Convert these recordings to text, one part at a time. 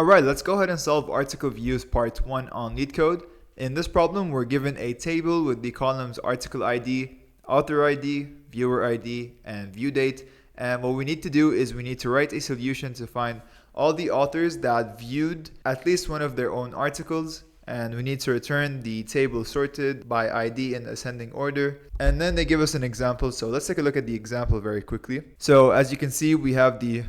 Alright, let's go ahead and solve article views part 1 on LeetCode. In this problem, we're given a table with the columns article ID, author ID, viewer ID, and view date. And what we need to do is we need to write a solution to find all the authors that viewed at least one of their own articles. And we need to return the table sorted by ID in ascending order. And then they give us an example. So let's take a look at the example very quickly. So as you can see, we have the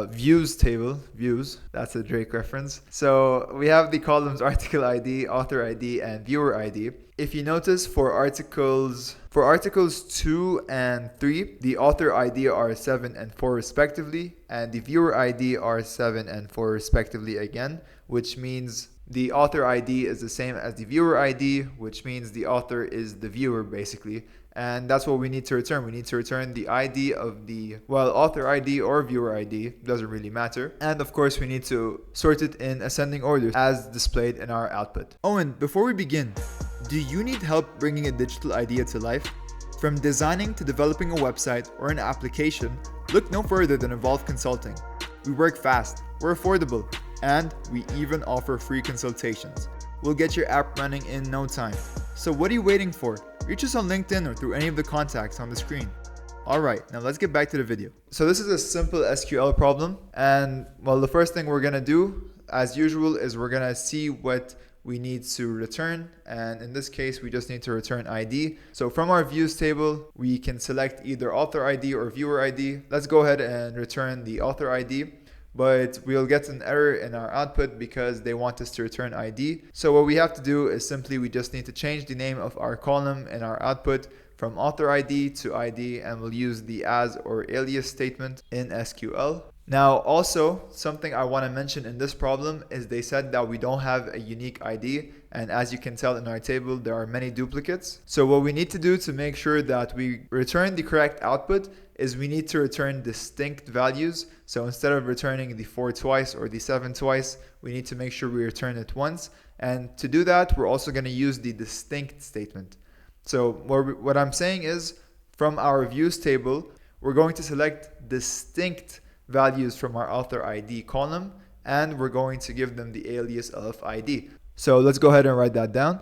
views table, views, that's a Drake reference. So we have the columns article ID, author ID, and viewer ID. If you notice, for articles 2 and 3, the author ID are 7 and 4 respectively, and the viewer ID are 7 and 4 respectively again, which means the author ID is the same as the viewer ID, which means the author is the viewer basically. And that's what we need to return. We need to return the ID of the, well, author ID or viewer ID, doesn't really matter. And of course, we need to sort it in ascending order as displayed in our output. Oh, and before we begin, do you need help bringing a digital idea to life? From designing to developing a website or an application, look no further than Evolve Consulting. We work fast, we're affordable, and we even offer free consultations. We'll get your app running in no time. So what are you waiting for? Reach us on LinkedIn or through any of the contacts on the screen. Alright, now let's get back to the video. So this is a simple SQL problem, and well, the first thing we're gonna do, as usual, is we're gonna see what we need to return, and in this case we just need to return ID. So from our views table, we can select either author ID or viewer ID. Let's go ahead and return the author ID. But we'll get an error in our output because they want us to return ID. So what we have to do is simply we just need to change the name of our column in our output from author ID to ID, and we'll use the as or alias statement in SQL. Now also, something I want to mention in this problem is they said that we don't have a unique ID, and as you can tell in our table, there are many duplicates. So what we need to do to make sure that we return the correct output is we need to return distinct values. So instead of returning the 4 twice or the 7 twice, we need to make sure we return it once. And to do that, we're also going to use the distinct statement. So what I'm saying is, from our views table, we're going to select distinct values from our author ID column, and we're going to give them the alias of ID. So let's go ahead and write that down.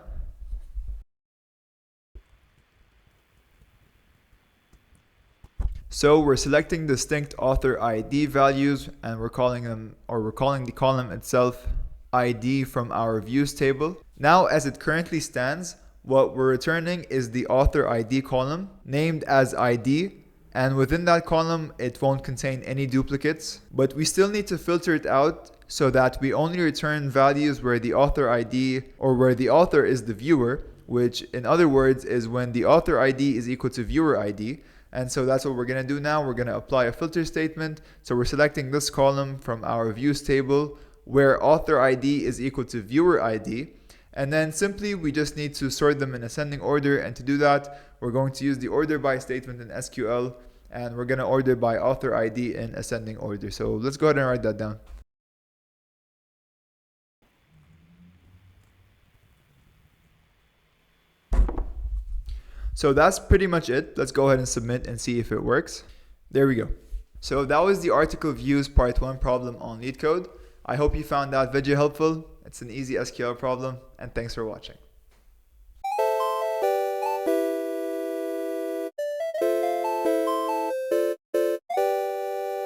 So we're selecting distinct author ID values, and we're calling the column itself ID from our views table. Now, as it currently stands, what we're returning is the author ID column named as ID, and within that column it won't contain any duplicates, but we still need to filter it out so that we only return values where the author ID or where the author is the viewer, which in other words is when the author ID is equal to viewer ID. And so that's what we're going to do now. We're going to apply a filter statement. So we're selecting this column from our views table where author ID is equal to viewer ID. And then simply we just need to sort them in ascending order. And to do that, we're going to use the order by statement in SQL. And we're going to order by author ID in ascending order. So let's go ahead and write that down. So that's pretty much it. Let's go ahead and submit and see if it works. There we go. So that was the article views part 1 problem on LeetCode. I hope you found that video helpful. It's an easy SQL problem, and thanks for watching.